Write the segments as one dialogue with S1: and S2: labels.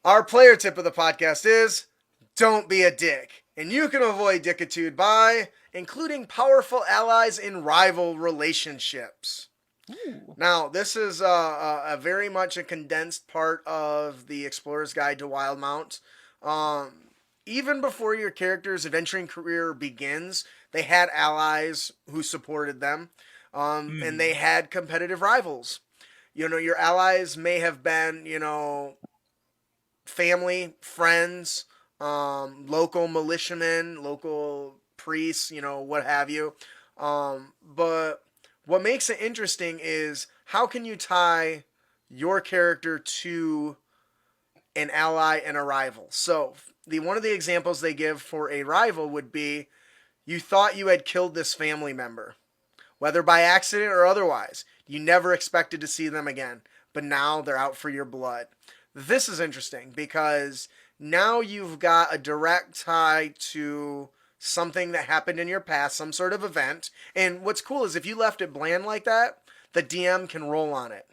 S1: Our player tip of the podcast is don't be a dick. And you can avoid dickitude by including powerful allies in rival relationships.
S2: Ooh.
S1: Now, this is a very much a condensed part of the Explorer's Guide to Wildmount. Even before your character's adventuring career begins, they had allies who supported them, and they had competitive rivals. Your allies may have been, family, friends, local militiamen, local priests, what have you. But what makes it interesting is how can you tie your character to an ally and a rival? So one of the examples they give for a rival would be you thought you had killed this family member, whether by accident or otherwise. You never expected to see them again, but now they're out for your blood. This is interesting because now you've got a direct tie to something that happened in your past, some sort of event. And what's cool is if you left it bland like that, the DM can roll on it.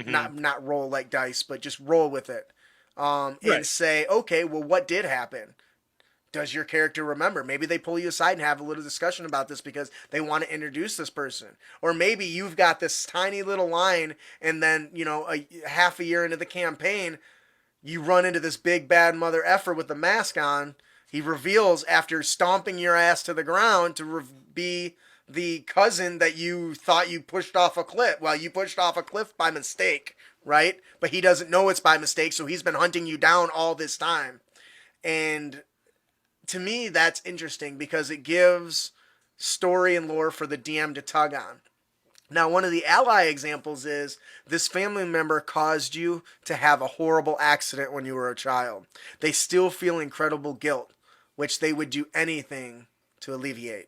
S1: Not roll like dice, but just roll with it. And say, okay, well, what did happen? Does your character remember? Maybe they pull you aside and have a little discussion about this because they want to introduce this person. Or maybe you've got this tiny little line and then, half a year into the campaign, you run into this big bad mother effer with the mask on. He reveals after stomping your ass to the ground to be the cousin that you thought you pushed off a cliff. Well, you pushed off a cliff by mistake, right? But he doesn't know it's by mistake, so he's been hunting you down all this time. And to me, that's interesting because it gives story and lore for the DM to tug on. Now, one of the ally examples is this family member caused you to have a horrible accident when you were a child. They still feel incredible guilt, which they would do anything to alleviate.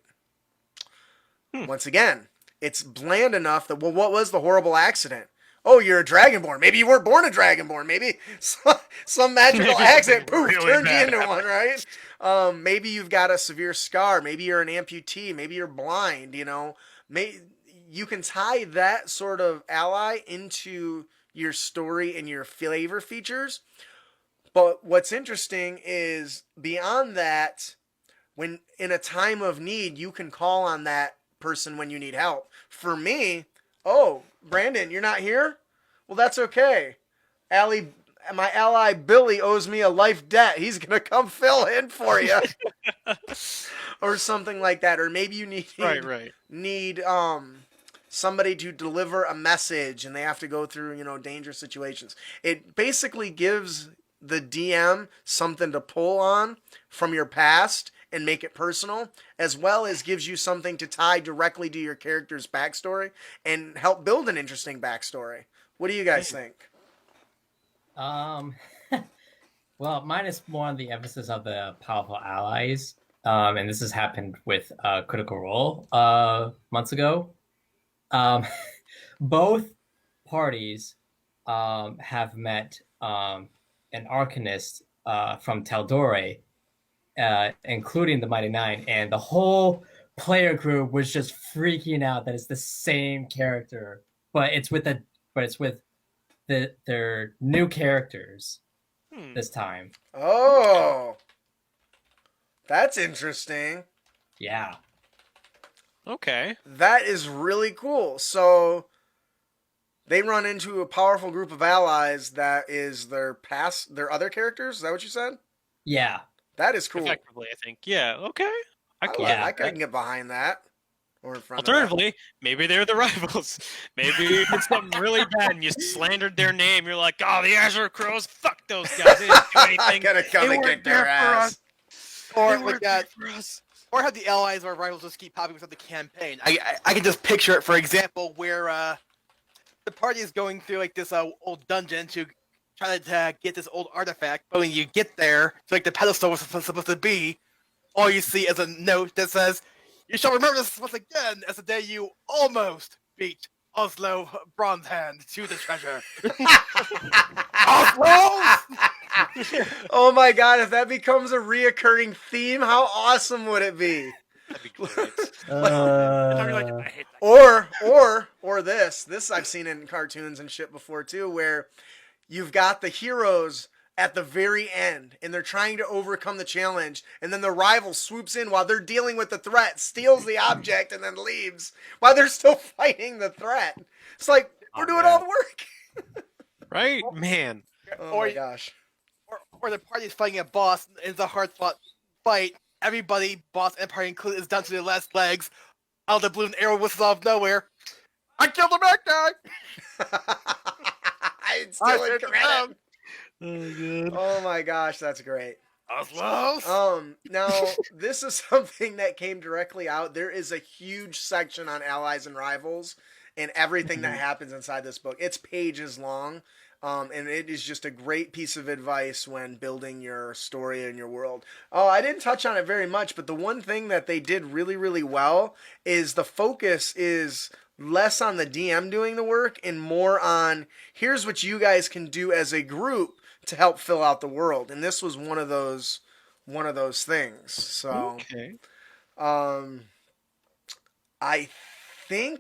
S1: Once again, it's bland enough that, well, what was the horrible accident? Oh, you're a Dragonborn. Maybe you weren't born a Dragonborn. Maybe some magical accident, poof, really turned you into one, right? Maybe you've got a severe scar. Maybe you're an amputee. Maybe you're blind, You can tie that sort of ally into your story and your flavor features. But what's interesting is beyond that, when in a time of need, you can call on that person when you need help. For me, oh, Brandon, you're not here? Well, that's okay. My ally Billy owes me a life debt. He's going to come fill in for you. Or something like that. Or maybe you need somebody to deliver a message and they have to go through, dangerous situations. It basically gives the DM something to pull on from your past and make it personal, as well as gives you something to tie directly to your character's backstory and help build an interesting backstory. What do you guys think?
S3: Well, mine is more on the emphasis of the powerful allies. And this has happened with Critical Role months ago. Both parties have met an Arcanist from Taldore, including the Mighty Nine, and the whole player group was just freaking out that it's the same character, but it's with their new characters this time.
S1: Oh, that's interesting.
S3: Yeah.
S2: Okay.
S1: That is really cool. So they run into a powerful group of allies that is their other characters. Is that what you said?
S3: Yeah.
S1: That is cool.
S2: Effectively, I think. Yeah, okay.
S1: I can get behind that. Or in front
S2: Alternatively, maybe they're the rivals. Maybe you did something really bad and you slandered their name. You're like, oh, the Azure Crows, fuck those guys. They didn't do anything.
S1: Gotta come and kick their ass.
S4: Or like that. Or have the allies or rivals just keep popping within the campaign. I can just picture it, for example, where the party is going through like this old dungeon to try to get this old artifact. But when you get there, to like the pedestal was supposed to be, all you see is a note that says, "You shall remember this once again as the day you almost beat Oslo Bronzehand to the treasure." Oslo!
S1: Oh my god, if that becomes a reoccurring theme, how awesome would it be?
S2: That'd be great.
S4: I hate that.
S1: Or this I've seen in cartoons and shit before too, where you've got the heroes at the very end, and they're trying to overcome the challenge, and then the rival swoops in while they're dealing with the threat, steals the object, and then leaves while they're still fighting the threat. It's like, we're doing all the work.
S2: Right, man.
S1: Oh my gosh.
S4: Or the party's fighting a boss, and it's a hard-fought fight. Everybody, boss and party included, is down to their last legs. Out of the blue, an arrow whistles out of nowhere. I killed the bad guy!
S1: It's still in credit.
S2: Oh, God.
S1: Oh my gosh, that's great.
S4: Oslos?
S1: Now this is something that came directly out. There is a huge section on allies and rivals and everything that happens inside this book. It's pages long, and it is just a great piece of advice when building your story and your world. Oh, I didn't touch on it very much, but the one thing that they did really, really well is the focus is less on the DM doing the work and more on here's what you guys can do as a group to help fill out the world. And this was one of those things. So
S2: Okay.
S1: I think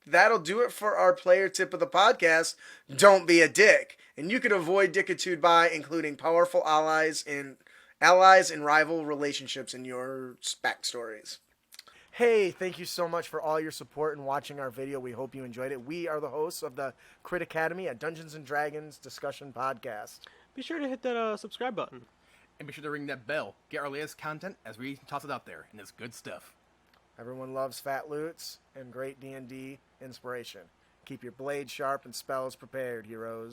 S1: that'll do it for our player tip of the podcast. Don't be a dick. And you can avoid dickitude by including powerful allies and rival relationships in your spec stories. Hey, thank you so much for all your support and watching our video. We hope you enjoyed it. We are the hosts of the Crit Academy, a Dungeons & Dragons discussion podcast.
S5: Be sure to hit that subscribe button.
S6: And be sure to ring that bell. Get our latest content as we toss it out there, and it's good stuff.
S1: Everyone loves fat loots and great D&D inspiration. Keep your blade sharp and spells prepared, heroes.